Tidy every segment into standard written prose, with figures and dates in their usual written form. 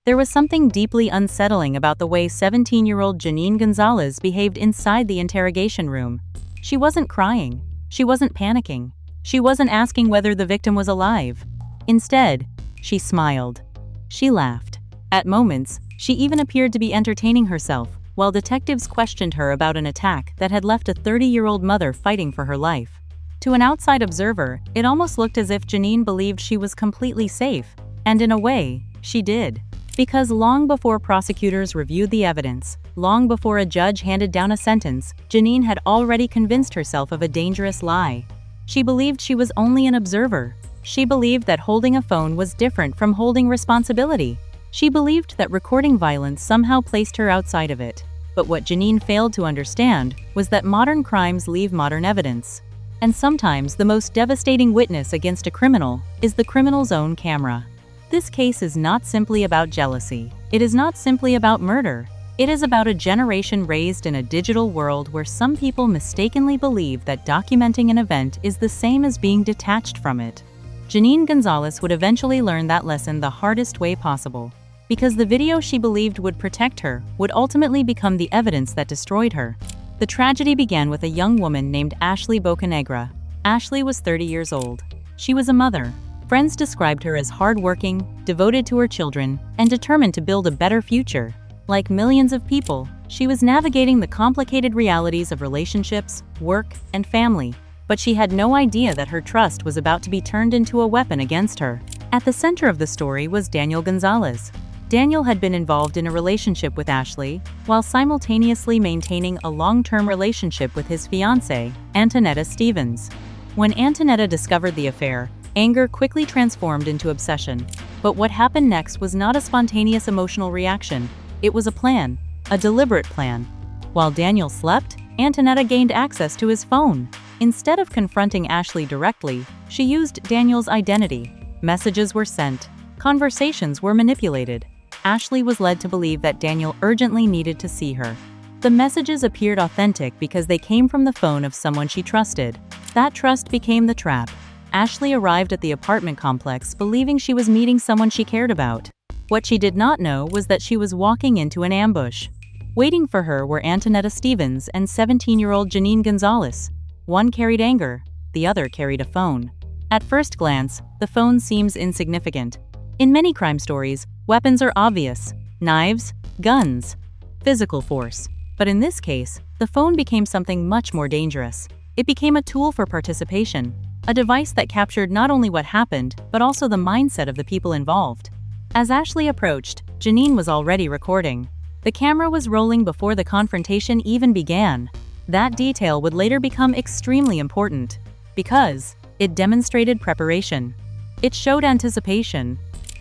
There was something deeply unsettling about the way 17-year-old Janine Gonzalez behaved inside the interrogation room. She wasn't crying. She wasn't panicking. She wasn't asking whether the victim was alive. Instead, she smiled. She laughed. At moments, she even appeared to be entertaining herself, while detectives questioned her about an attack that had left a 30-year-old mother fighting for her life. To an outside observer, it almost looked as if Janine believed she was completely safe, and in a way, she did. Because long before prosecutors reviewed the evidence, long before a judge handed down a sentence, Janine had already convinced herself of a dangerous lie. She believed she was only an observer. She believed that holding a phone was different from holding responsibility. She believed that recording violence somehow placed her outside of it. But what Janine failed to understand was that modern crimes leave modern evidence. And sometimes the most devastating witness against a criminal is the criminal's own camera. This case is not simply about jealousy. It is not simply about murder. It is about a generation raised in a digital world where some people mistakenly believe that documenting an event is the same as being detached from it. Janine Gonzalez would eventually learn that lesson the hardest way possible, because the video she believed would protect her would ultimately become the evidence that destroyed her. The tragedy began with a young woman named Ashley Bocanegra. Ashley was 30 years old. She was a mother. Friends described her as hardworking, devoted to her children, and determined to build a better future. Like millions of people, she was navigating the complicated realities of relationships, work, and family, but she had no idea that her trust was about to be turned into a weapon against her. At the center of the story was Daniel Gonzalez. Daniel had been involved in a relationship with Ashley, while simultaneously maintaining a long-term relationship with his fiancée, Antonetta Stevens. When Antonetta discovered the affair, anger quickly transformed into obsession. But what happened next was not a spontaneous emotional reaction. It was a plan, a deliberate plan. While Daniel slept, Antonetta gained access to his phone. Instead of confronting Ashley directly, she used Daniel's identity. Messages were sent. Conversations were manipulated. Ashley was led to believe that Daniel urgently needed to see her. The messages appeared authentic because they came from the phone of someone she trusted. That trust became the trap. Ashley arrived at the apartment complex believing she was meeting someone she cared about. What she did not know was that she was walking into an ambush. Waiting for her were Antonetta Stevens and 17-year-old Janine Gonzalez. One carried anger, the other carried a phone. At first glance, the phone seems insignificant. In many crime stories, weapons are obvious: knives, guns, physical force. But in this case, the phone became something much more dangerous. It became a tool for participation, a device that captured not only what happened, but also the mindset of the people involved. As Ashley approached, Janine was already recording. The camera was rolling before the confrontation even began. That detail would later become extremely important, because it demonstrated preparation. It showed anticipation,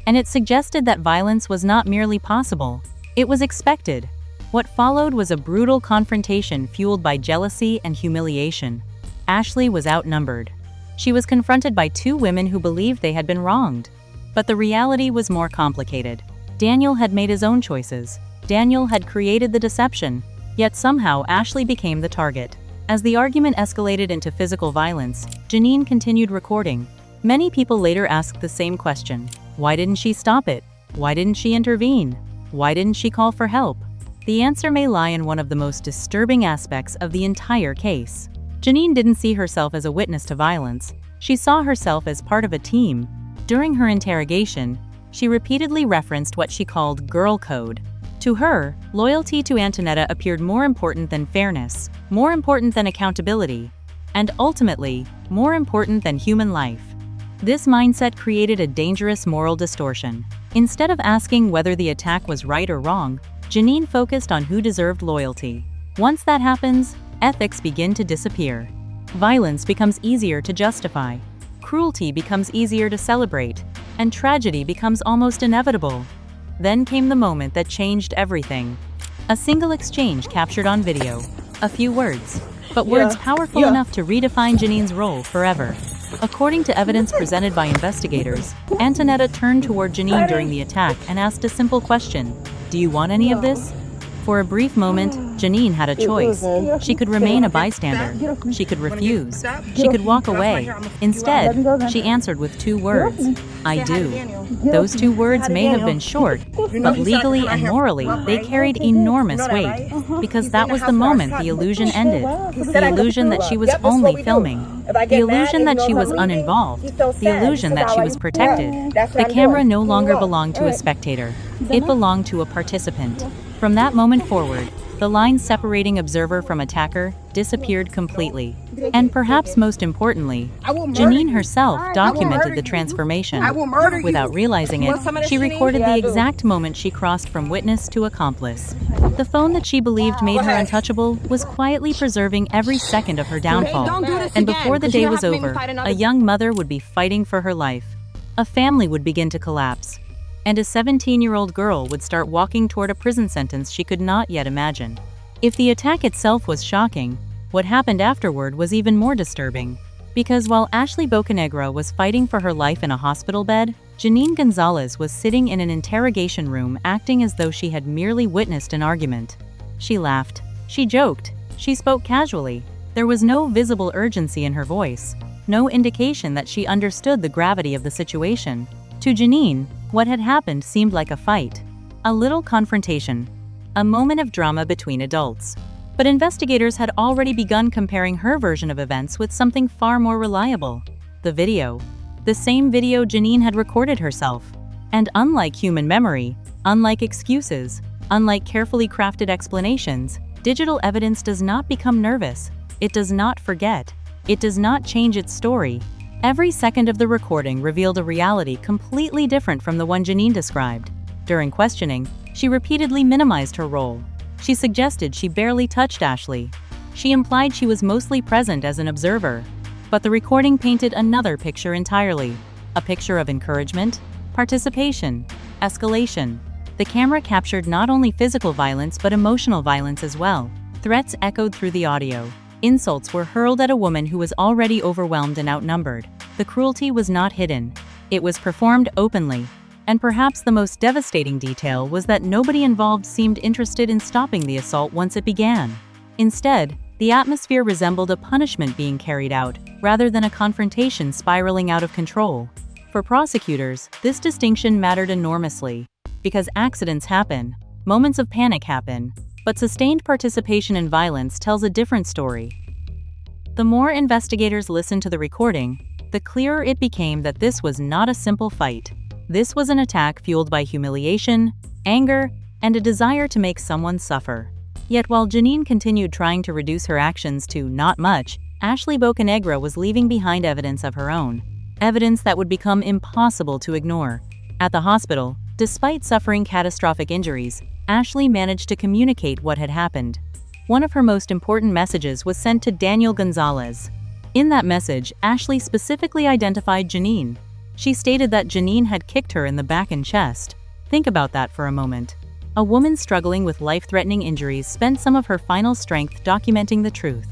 and it suggested that violence was not merely possible, it was expected. What followed was a brutal confrontation fueled by jealousy and humiliation. Ashley was outnumbered. She was confronted by two women who believed they had been wronged. But the reality was more complicated. Daniel had made his own choices. Daniel had created the deception. Yet somehow Ashley became the target. As the argument escalated into physical violence, Janine continued recording. Many people later asked the same question. Why didn't she stop it? Why didn't she intervene? Why didn't she call for help? The answer may lie in one of the most disturbing aspects of the entire case. Janine didn't see herself as a witness to violence. She saw herself as part of a team. During her interrogation, she repeatedly referenced what she called girl code. To her, loyalty to Antonetta appeared more important than fairness, more important than accountability, and ultimately, more important than human life. This mindset created a dangerous moral distortion. Instead of asking whether the attack was right or wrong, Janine focused on who deserved loyalty. Once that happens, ethics begin to disappear. Violence becomes easier to justify. Cruelty becomes easier to celebrate, and tragedy becomes almost inevitable. Then came the moment that changed everything. A single exchange captured on video. A few words, but words powerful enough to redefine Janine's role forever. According to evidence presented by investigators, Antonetta turned toward Janine during the attack and asked a simple question: "Do you want any of this?" For a brief moment, Janine had a choice. She could remain a bystander. She could refuse. She could walk away. Instead, she answered with 2 words, "I do." Those 2 words may have been short, but legally and morally, they carried enormous weight, because that was the moment the illusion ended. The illusion that she was only filming. The illusion that she was uninvolved. The illusion that she was protected. The camera no longer belonged to a spectator. It belonged to a participant. From that moment forward, the line separating observer from attacker disappeared completely. And perhaps most importantly, Janine herself documented the transformation. Without realizing it, she recorded the exact moment she crossed from witness to accomplice. The phone that she believed made her untouchable was quietly preserving every second of her downfall. And before the day was over, a young mother would be fighting for her life. A family would begin to collapse. And a 17-year-old girl would start walking toward a prison sentence she could not yet imagine. If the attack itself was shocking, what happened afterward was even more disturbing. Because while Ashley Bocanegra was fighting for her life in a hospital bed, Janine Gonzalez was sitting in an interrogation room acting as though she had merely witnessed an argument. She laughed. She joked. She spoke casually. There was no visible urgency in her voice, no indication that she understood the gravity of the situation. To Janine, what had happened seemed like a fight, a little confrontation, a moment of drama between adults. But investigators had already begun comparing her version of events with something far more reliable: the video. The same video Janine had recorded herself. And unlike human memory, unlike excuses, unlike carefully crafted explanations, digital evidence does not become nervous. It does not forget. It does not change its story. Every second of the recording revealed a reality completely different from the one Janine described. During questioning, she repeatedly minimized her role. She suggested she barely touched Ashley. She implied she was mostly present as an observer. But the recording painted another picture entirely. A picture of encouragement, participation, escalation. The camera captured not only physical violence but emotional violence as well. Threats echoed through the audio. Insults were hurled at a woman who was already overwhelmed and outnumbered. The cruelty was not hidden. It was performed openly. And perhaps the most devastating detail was that nobody involved seemed interested in stopping the assault once it began. Instead, the atmosphere resembled a punishment being carried out, rather than a confrontation spiraling out of control. For prosecutors, this distinction mattered enormously. Because accidents happen, moments of panic happen, but sustained participation in violence tells a different story. The more investigators listened to the recording, the clearer it became that this was not a simple fight. This was an attack fueled by humiliation, anger, and a desire to make someone suffer. Yet while Janine continued trying to reduce her actions to not much, Ashley Bocanegra was leaving behind evidence of her own. Evidence that would become impossible to ignore. At the hospital, despite suffering catastrophic injuries, Ashley managed to communicate what had happened. One of her most important messages was sent to Janine Gonzalez. In that message, Ashley specifically identified Janine. She stated that Janine had kicked her in the back and chest. Think about that for a moment. A woman struggling with life-threatening injuries spent some of her final strength documenting the truth.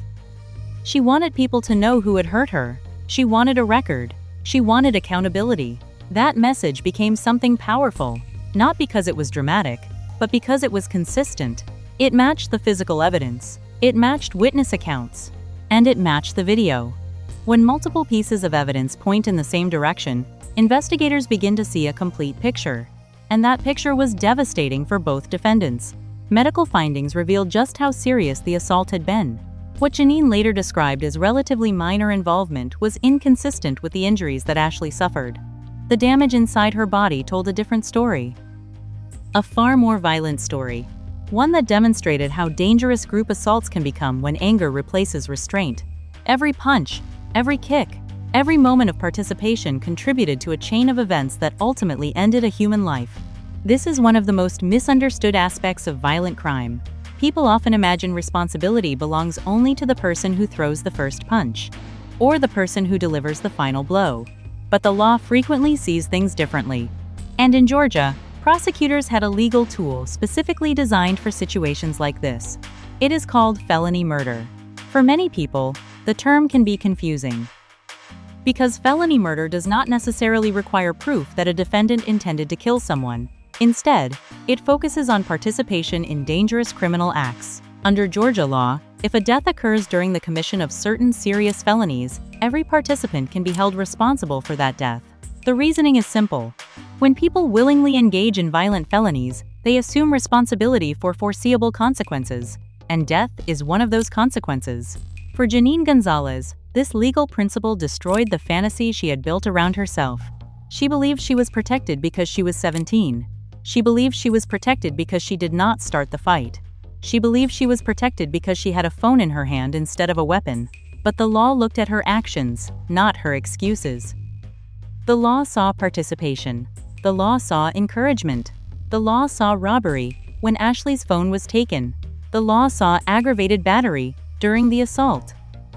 She wanted people to know who had hurt her. She wanted a record. She wanted accountability. That message became something powerful, not because it was dramatic, but because it was consistent. It matched the physical evidence, it matched witness accounts, and it matched the video. When multiple pieces of evidence point in the same direction, investigators begin to see a complete picture. And that picture was devastating for both defendants. Medical findings revealed just how serious the assault had been. What Janine later described as relatively minor involvement was inconsistent with the injuries that Ashley suffered. The damage inside her body told a different story. A far more violent story. One that demonstrated how dangerous group assaults can become when anger replaces restraint. Every punch, every kick, every moment of participation contributed to a chain of events that ultimately ended a human life. This is one of the most misunderstood aspects of violent crime. People often imagine responsibility belongs only to the person who throws the first punch, or the person who delivers the final blow. But the law frequently sees things differently. And in Georgia, prosecutors had a legal tool specifically designed for situations like this. It is called felony murder. For many people, the term can be confusing. Because felony murder does not necessarily require proof that a defendant intended to kill someone. Instead, it focuses on participation in dangerous criminal acts. Under Georgia law, if a death occurs during the commission of certain serious felonies, every participant can be held responsible for that death. The reasoning is simple. When people willingly engage in violent felonies, they assume responsibility for foreseeable consequences, and death is one of those consequences. For Janine Gonzalez, this legal principle destroyed the fantasy she had built around herself. She believed she was protected because she was 17. She believed she was protected because she did not start the fight. She believed she was protected because she had a phone in her hand instead of a weapon. But the law looked at her actions, not her excuses. The law saw participation. The law saw encouragement. The law saw robbery when Ashley's phone was taken. The law saw aggravated battery during the assault.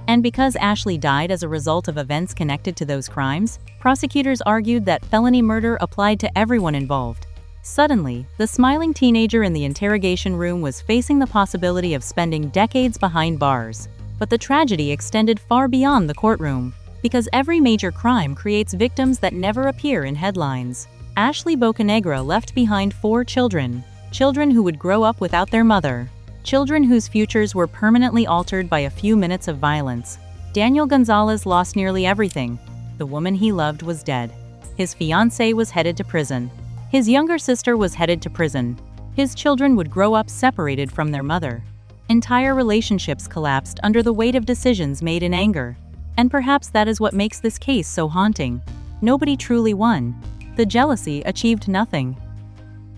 And because Ashley died as a result of events connected to those crimes, prosecutors argued that felony murder applied to everyone involved. Suddenly, the smiling teenager in the interrogation room was facing the possibility of spending decades behind bars. But the tragedy extended far beyond the courtroom, because every major crime creates victims that never appear in headlines. Ashley Bocanegra left behind 4 children, children who would grow up without their mother, children whose futures were permanently altered by a few minutes of violence. Daniel Gonzalez lost nearly everything. The woman he loved was dead. His fiancée was headed to prison. His younger sister was headed to prison. His children would grow up separated from their mother. Entire relationships collapsed under the weight of decisions made in anger. And perhaps that is what makes this case so haunting. Nobody truly won. The jealousy achieved nothing.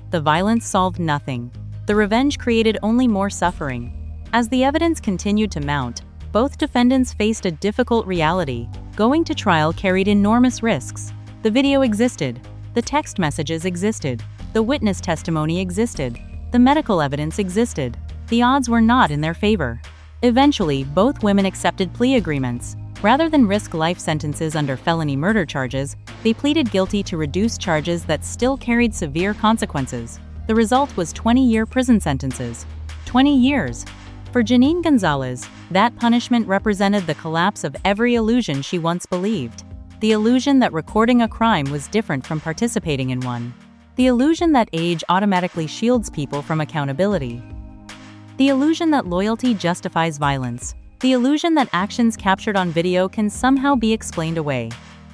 The violence solved nothing. The revenge created only more suffering. As the evidence continued to mount, both defendants faced a difficult reality. Going to trial carried enormous risks. The video existed. The text messages existed. The witness testimony existed. The medical evidence existed. The odds were not in their favor. Eventually, both women accepted plea agreements. Rather than risk life sentences under felony murder charges, they pleaded guilty to reduced charges that still carried severe consequences. The result was 20-year prison sentences. 20 years. For Janine Gonzalez, that punishment represented the collapse of every illusion she once believed. The illusion that recording a crime was different from participating in one. The illusion that age automatically shields people from accountability. The illusion that loyalty justifies violence. The illusion that actions captured on video can somehow be explained away.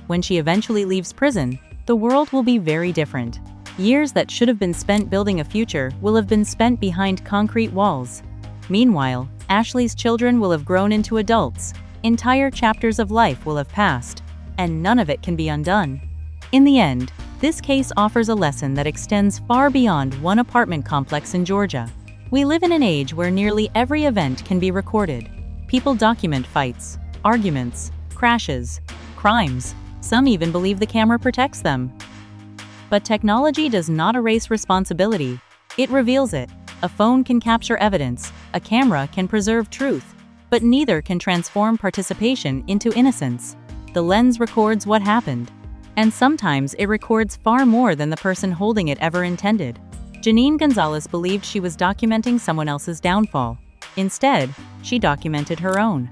When she eventually leaves prison, the world will be very different. Years that should have been spent building a future will have been spent behind concrete walls. Meanwhile, Ashley's children will have grown into adults. Entire chapters of life will have passed, and none of it can be undone. In the end, this case offers a lesson that extends far beyond one apartment complex in Georgia. We live in an age where nearly every event can be recorded. People document fights, arguments, crashes, crimes. Some even believe the camera protects them. But technology does not erase responsibility. It reveals it. A phone can capture evidence, a camera can preserve truth, but neither can transform participation into innocence. The lens records what happened, and sometimes it records far more than the person holding it ever intended. Janine Gonzalez believed she was documenting someone else's downfall. Instead, she documented her own.